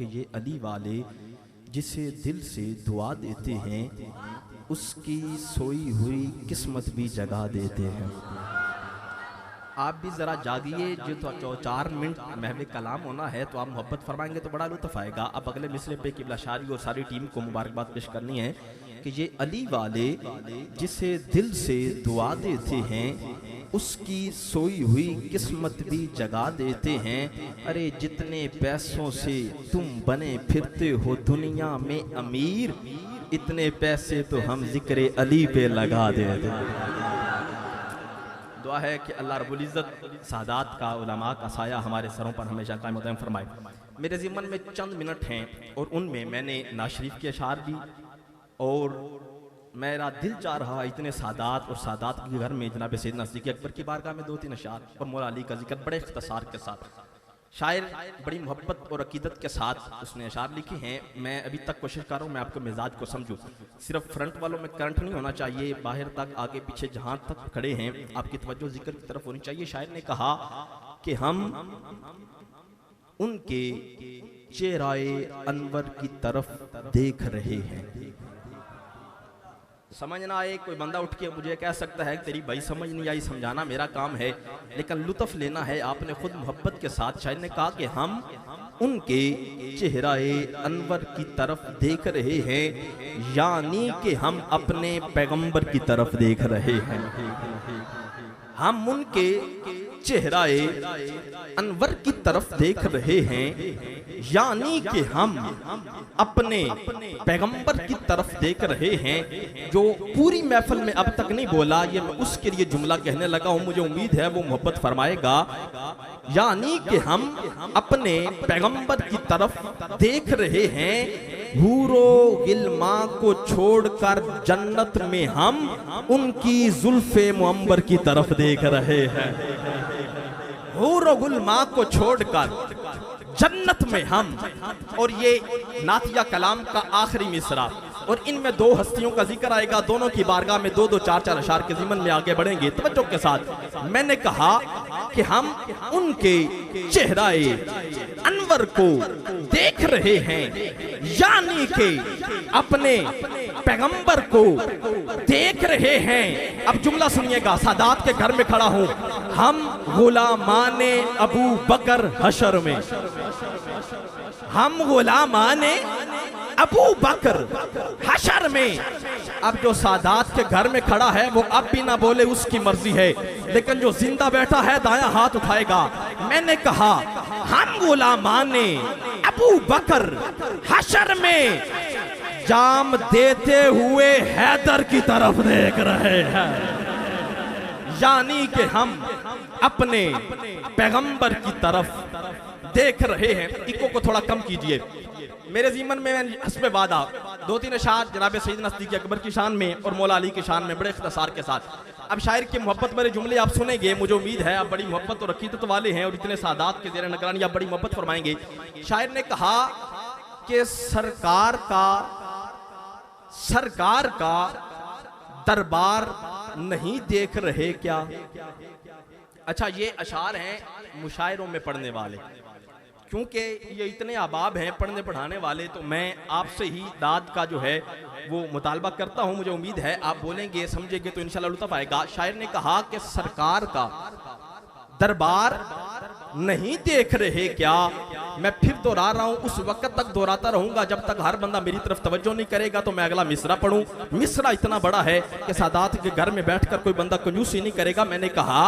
कि ये अली वाले जिसे दिल से दुआ देते हैं उसकी सोई हुई किस्मत भी जगा देते हैं। आप भी ज़रा जागिए, जो 4 मिनट महवे कलाम होना है तो आप मोहब्बत फरमाएंगे तो बड़ा लुत्फ़ आएगा। अब अगले मिसरे पे किबला शारी और सारी टीम को मुबारकबाद पेश करनी है कि ये अली वाले जिसे दिल से दुआ देते हैं उसकी सोई हुई किस्मत भी जगा देते हैं। अरे जितने पैसों से तुम बने फिरते हो दुनिया में अमीर, इतने पैसे तो हम जिक्र अली पे लगा देते हैं। दुआ है कि अल्लाह रब्बुल इज़्ज़त सादात का, उलमा का साया हमारे सरों पर हमेशा कायम दायम फरमाए। मेरे ज़िम्मन में चंद मिनट हैं और उनमें मैंने नाज़ शरीफ के अशार भी, और मेरा दिल चाह रहा इतने सादात और सादात के घर में जनाब सैयदना सिद्दीक़ अकबर की बारगाह में 2-3 अशार और मौला अली का जिक्र बड़े इख्तिसार के साथ, शायर बड़ी मोहब्बत और अकीदत के साथ उसने अशार लिखे हैं। मैं अभी तक कोशिश कर रहा हूँ मैं आपके मिजाज को समझूँ। सिर्फ फ्रंट वालों में करंट नहीं होना चाहिए, बाहर तक आगे पीछे जहाँ तक खड़े हैं आपकी तवज्जो जिक्र की तरफ होनी चाहिए। शायर ने कहा कि हम उनके चेहराए अनवर की तरफ देख रहे हैं। समझ ना आए, कोई बंदा उठ के मुझे कह सकता है तेरी भाई समझ नहीं आई, समझाना मेरा काम है, लेकिन लुत्फ लेना है आपने खुद मोहब्बत के साथ। शायर ने कहा कि हम उनके चेहराए अनवर की तरफ देख रहे हैं, यानी कि हम अपने पैगंबर की तरफ देख रहे हैं। हम उनके चेहराए अनवर की तरफ देख रहे हैं, यानी कि हम अपने पैगंबर की तरफ देख रहे हैं। जो पूरी महफिल में अब तक नहीं बोला, ये मैं उसके लिए जुमला कहने लगा हूं, मुझे उम्मीद है वो मोहब्बत फरमाएगा। यानी कि हम अपने पैगंबर की तरफ देख रहे हैं, हूरो गिलमा को छोड़कर जन्नत में हम उनकी जुल्फे मुअम्बर की तरफ देख रहे हैं। हूरो गुलमा को छोड़कर जन्नत में हम, और ये नातिया कलाम का आखिरी मिसरा, और इनमें 2 हस्तियों का जिक्र आएगा, दोनों की बारगाह में 2-2 4-4 अशार के ज़िमन में आगे बढ़ेंगे तवज्जो के साथ। मैंने कहा कि हम उनके चेहराए अनवर को देख रहे हैं, यानी कि अपने पैगंबर को देख रहे हैं। अब जुमला सुनिएगा, सादात के घर में खड़ा हूं, हम गुलामाने अबू बकर हशर में, हम गुलामाने अबू बकर हशर में। अब जो सादात के घर में खड़ा है वो अब भी ना बोले, उसकी मर्जी है, लेकिन जो जिंदा बैठा है दायां हाथ उठाएगा। मैंने कहा हम गुलामाने अबू बकर हशर में जाम देते हुए हैदर की तरफ देख रहे हैं, यानी कि हम अपने पैगंबर की तरफ देख रहे हैं। इको को थोड़ा कम कीजिए। मेरे ज़िम्मन में हस्बे वादा 2-3 अशार जनाब सैयदना सिद्दीक़ अकबर की शान में और मौला अली की शान में बड़े इख्तिसार के साथ। अब शायर की मोहब्बत वाले जुमले आप सुनेंगे, मुझे उम्मीद है आप बड़ी मोहब्बत और अकीदत वाले हैं और इतने सादात के ज़ेर निगरानी आप बड़ी मोहब्बत फरमाएंगे। शायर ने कहा कि सरकार का दरबार नहीं देख रहे क्या। अच्छा, ये अशार हैं मुशायरों में पढ़ने वाले, क्योंकि ये इतने अहबाब हैं पढ़ने पढ़ाने वाले, तो मैं आपसे ही दाद का जो है वो मुतालबा करता हूं। मुझे उम्मीद है आप बोलेंगे समझेंगे तो इंशाल्लाह लुत्फ आएगा। शायर ने कहा कि सरकार का दरबार नहीं देख रहे क्या। मैं फिर दोहरा रहा हूं, उस वक्त तक दोहराता रहूंगा जब तक हर बंदा मेरी तरफ तवज्जो नहीं करेगा तो मैं अगला मिसरा पढ़ूं। मिसरा इतना बड़ा है कि सादात के घर में बैठकर कोई बंदा कंजूसी नहीं करेगा। मैंने कहा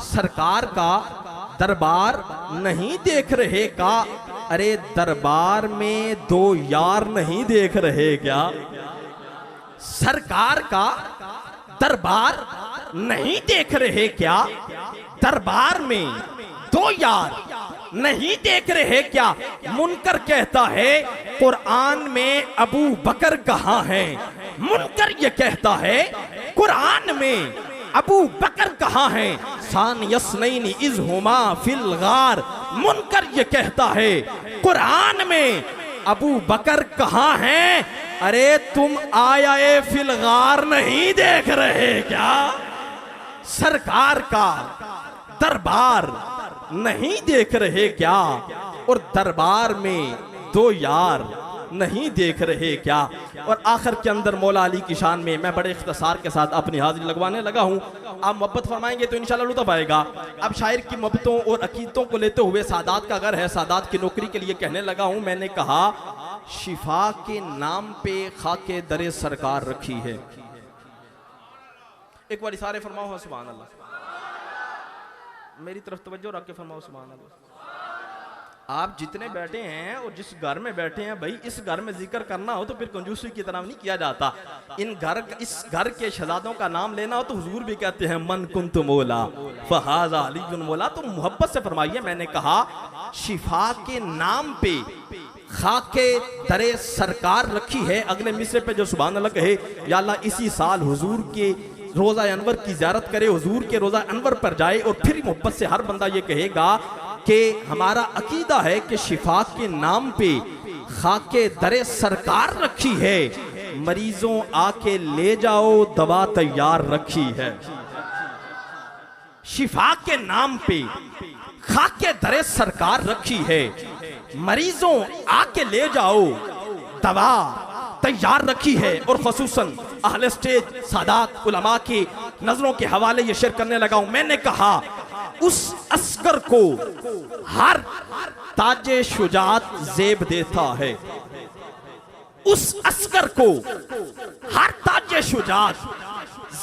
सरकार का दरबार नहीं देख रहे का। अरे दरबार में 2 यार नहीं देख रहे क्या। सरकार का दरबार नहीं देख रहे क्या, दरबार में 2 यार नहीं देख रहे क्या। मुनकर कहता है कुरान में अबू बकर कहाँ है। मुनकर ये कहता है कुरान में अबू बकर कहाँ है। सान यसनैनी इज़ हुमा फिल गार। मुनकर ये कहता है कुरान में अबू बकर कहाँ है। अरे तुम आया फिल गार नहीं देख रहे क्या। सरकार का दरबार नहीं देख रहे क्या। और दरबार में दो यार नहीं देख रहे क्या। और आखिर के अंदर मौला अली की शान में मैं बड़े इख्तिसार के साथ अपनी हाजिरी लगवाने लगा हूँ। आप मोहब्बत फरमाएंगे तो इंशाल्लाह लुत्फ़ आएगा। अब शायर की मोहब्बतों और अकीदतों को लेते हुए सादात का घर है, सादात की नौकरी के लिए कहने लगा हूँ। मैंने कहा शिफा के नाम पे खाके दरे सरकार रखी है। एक बार सारे फरमाओ सुभान अल्लाह, मेरी तरफ तवज्जो रख के फरमाओ सुभान अल्लाह। आप जितने बैठे हैं और जिस घर में बैठे हैं भाई, इस घर में जिक्र करना हो तो फिर कंजूसी की तरह नहीं किया जाता। इस घर के शहजादों का नाम लेना हो तो हुजूर भी कहते हैं मन कुंत मौला फहाजा अली मौला। तो मोहब्बत से फरमाइए। मैंने कहा शिफा के नाम पे खाके दरे सरकार रखी है। अगले मिसरे पे जो सुभान अल्लाह कहे, या अल्लाह इसी साल हुजूर के रोज़ा अनवर की ज़ियारत करे, हुजूर के रोज़ा अनवर पर जाए और फिर मोहब्बत से हर बंदा ये कहेगा कि हमारा अकीदा है कि शिफा के नाम पे खाके दरे सरकार रखी है, मरीजों आके ले जाओ दवा तैयार रखी है। शिफा के नाम पे खाके दरे सरकार रखी है, मरीजों आके ले जाओ दवा तैयार रखी है। और खसूसन अहले स्टेज सादात उलमा की नजरों के हवाले ये शेयर करने लगा हूं। मैंने कहा उस अस्कर को हर ताजे शुजात जेब देता है, उस अस्कर को हर ताजे शुजात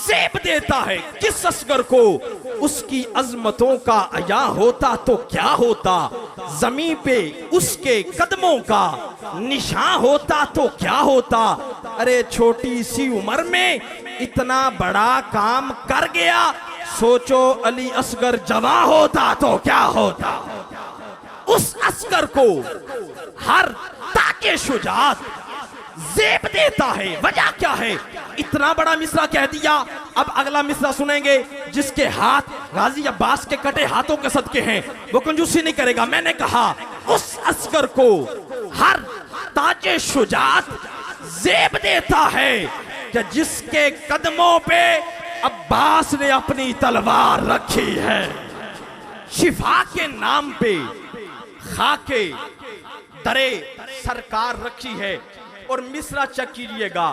जेब देता है। किस असगर को? उसकी अजमतों का अया होता तो क्या होता, जमीन पे उसके कदमों का निशान होता तो क्या होता। अरे छोटी सी उम्र में इतना बड़ा काम कर गया, सोचो अली असगर जवां होता तो क्या होता। उस असगर को हर ताके शुजात जेब देता है। वजह क्या है? इतना बड़ा मिसरा कह दिया। अब अगला मिसरा सुनेंगे, जिसके हाथ गाजी अब्बास के कटे हाथों के सदके हैं वो कंजूसी नहीं करेगा। मैंने कहा उस असगर को हर ताजे शुजात जेब देता है कि जिसके कदमों पे अब्बास ने अपनी तलवार रखी है। शिफा के नाम पे खाके दरे सरकार रखी है। और मिसरा चेक कीजिएगा,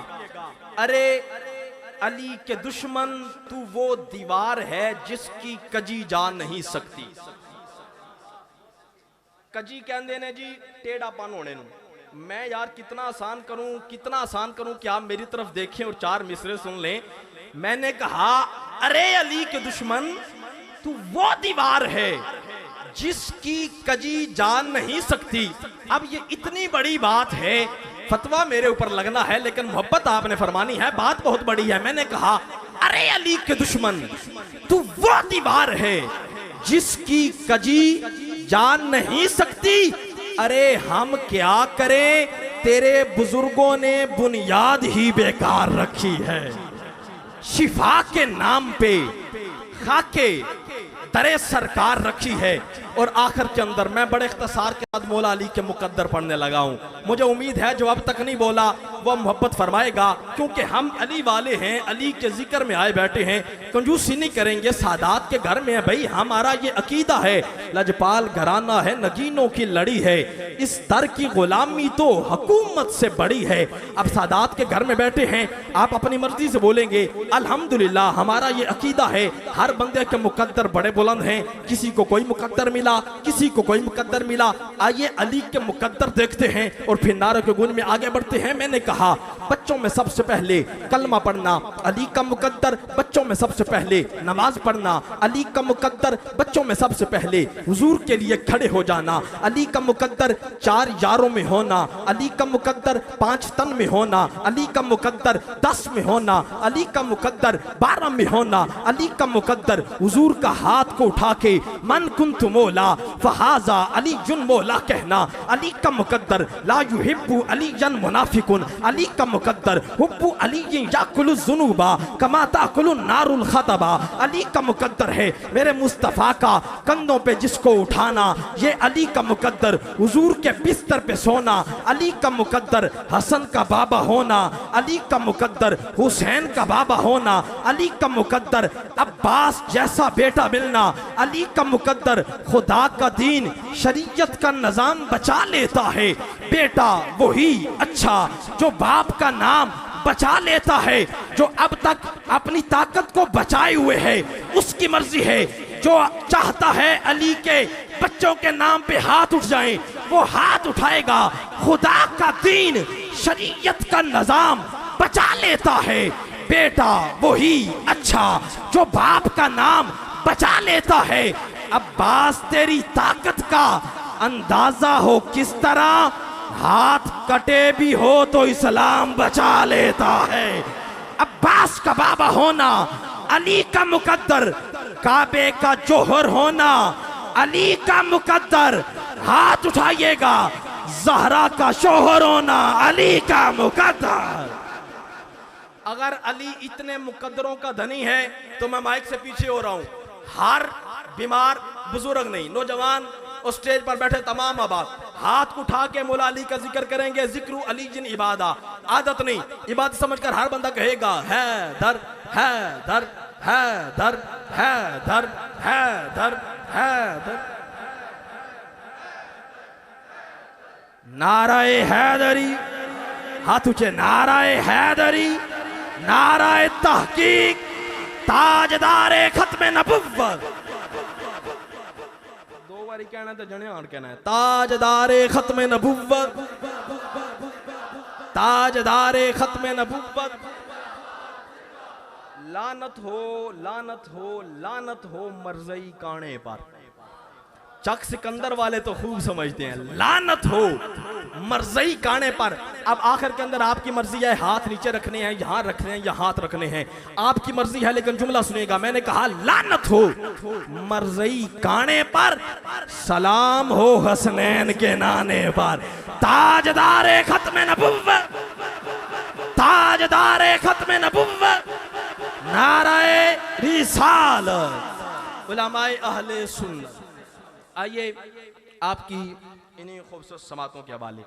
अरे अली के दुश्मन तू वो दीवार है जिसकी कजी जा नहीं सकती। कजी कहते ने जी टेढ़ापन होने नूं। मैं यार कितना आसान करूं कि आप मेरी तरफ देखें और चार मिसरे सुन लें। मैंने कहा अरे अली के दुश्मन तू वो दीवार है जिसकी कजी जान नहीं सकती। अब ये इतनी बड़ी बात है, फतवा मेरे ऊपर लगना है, लेकिन मोहब्बत आपने फरमानी है, बात बहुत बड़ी है। मैंने कहा अरे अली के दुश्मन तू वो दीवार है जिसकी कजी जान नहीं सकती। अरे हम क्या करें, तेरे बुजुर्गों ने बुनियाद ही बेकार रखी है। शिफा के नाम पे खाके दरे सरकार रखी है। और आखिर के अंदर मैं बड़े इख्तिसार के साथ मौला अली के मुकद्दर पढ़ने लगा हूँ। मुझे उम्मीद है जो अब तक नहीं बोला वह मोहब्बत फरमाएगा, क्योंकि हम अली वाले हैं, अली के जिक्र में आए बैठे हैं, कंजूसी नहीं करेंगे। सादात के घर में है भाई, हमारा ये अकीदा है, लजपाल घराना है, नगीनों की लड़ी है, इस दर की गुलामी तो हुकूमत से बड़ी है। अब सादात के घर में बैठे हैं, आप अपनी मर्जी से बोलेंगे अल्हम्दुलिल्लाह हमारा ये अकीदा है। हर बंदे के मुकद्दर बड़े बुलंद हैं, किसी को कोई मुकद्दर मिला, किसी को कोई मुकद्दर मिला। आइए अली के मुकद्दर देखते हैं और फिर नारों के गुण में आगे बढ़ते हैं। मैंने कहा बच्चों में सबसे पहले कलमा पढ़ना अली का मुकद्दर, बच्चों में सबसे पहले नमाज पढ़ना अली का मुकद्दर, बच्चों में सबसे पहले हुजूर के लिए खड़े हो जाना अली का मुकद्दर, 4 यारों में होना अली का मुकद्दर, 5 तन में होना अली का मुकद्दर, 10 में होना अली का मुकद्दर, 12 में होना अली का मुकद्दर। हुजूर का हाथ को उठा के मन कुंत मौला फहाजा अली जुन मौला कहना अली का मुकद्दर। ला युहिब्बु अली जन मुनाफिकुन अली का मुकद्दर। हुब्बु अली याकुलु जुनूबा कमा ताकुलु नारुल खतबा अली का मुकद्दर है। मेरे मुस्तफ़ा का कंधों पे जिसको उठाना ये अली का मुकद्दर। हुजूर के बिस्तर पे सोना अली का मुकद्दर। हसन का बाबा होना अली का मुकद्दर। हुसैन का बाबा होना अली का मुकद्दर। अब्बास जैसा बेटा मिलना अली का मुकद्दर। खुदा का दीन शरीयत का निजाम बचा लेता है, बेटा वही अच्छा जो बाप का नाम बचा लेता है, जो अब तक अपनी ताकत को बचाए हुए है, उसकी मर्जी है। जो चाहता है अली के बच्चों के नाम पे हाथ उठ जाए, वो हाथ उठाएगा। खुदा का दीन, शरीयत का निजाम बचा लेता है। बेटा वही अच्छा जो बाप का नाम बचा लेता है। अब्बास तेरी ताकत का अंदाजा हो किस तरह, हाथ कटे भी हो तो इस्लाम बचा लेता है। अब्बास का बाबा होना, अली का मुकद्दर, काबे का जोहर होना, अली का मुकद्दर, हाथ उठाइएगा। ज़हरा का शोहर होना, अली का मुकद्दर। अगर अली इतने मुकद्दरों का धनी है तो मैं माइक से पीछे हो रहा हूं। हर बीमार बुजुर्ग नहीं, नौजवान और स्टेज पर बैठे तमाम आबाद हाथ उठा के मौला अली का जिक्र करेंगे। जिक्र अली जिन इबादा, आदत नहीं, इबादत समझकर हर बंदा कहेगा है दर, है दर, है दर, है दर, है दर, है दर। नाराए हैदरी, हाथ ऊंचे, नाराए हैदरी, नाराए तहकीक, ताजदारे खत्मे नबुव्वत। दो बारी कहना तो जने और कहना है, ताजदारे खत्मे नबुव्वत, ताजदारे खत्मे नबुव्वत। लानत हो, लानत हो, लानत हो मर्ज़ई काने पर। चक सिकंदर वाले तो खूब समझते हैं, लानत हो मर्ज़ई काने पर। अब आखिर के अंदर आपकी मर्जी है, हाथ नीचे रखने हैं, यहां रखने हैं, यहां हाथ रखने हैं, आपकी मर्जी है। लेकिन जुमला सुनेगा, मैंने कहा लानत हो मर्ज़ई काने पर, सलाम हो हसनैन के नाने पर। ताजदारे खत्मे नबुव्वत, ताजदारे खत्मे नबुव्वत, नाराए रिसालत, उलमाए अहले सुन्नत। आइए आपकी इन्हीं खूबसूरत समातों के हवाले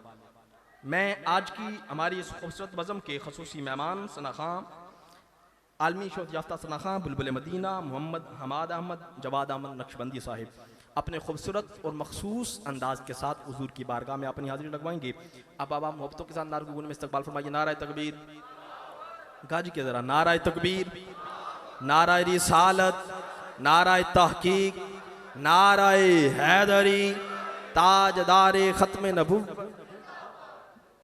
मैं आज की हमारी इस खूबसूरत बज़म के खसूसी मेहमान सना खां, आलमी शोहरत याफ्ता सना खां, बुलबुल मदीना मोहम्मद हमाद अहमद जवाद अहमद नक्शबंदी साहिब अपने खूबसूरत और मखसूस अंदाज के साथ हुजूर की बारगाह में अपनी हाजिरी लगवाएंगे। अब आप मोहब्बतों के साथ नारगुन में इस्तकबाल फरमाइए। नाराए तकबीर, गाजी के जरा, नाराए तकबीर, नाराए रिसालत, नाराए तहकीक, नाराए हैदरी, ताजदारे खत्मे नबुव्वत।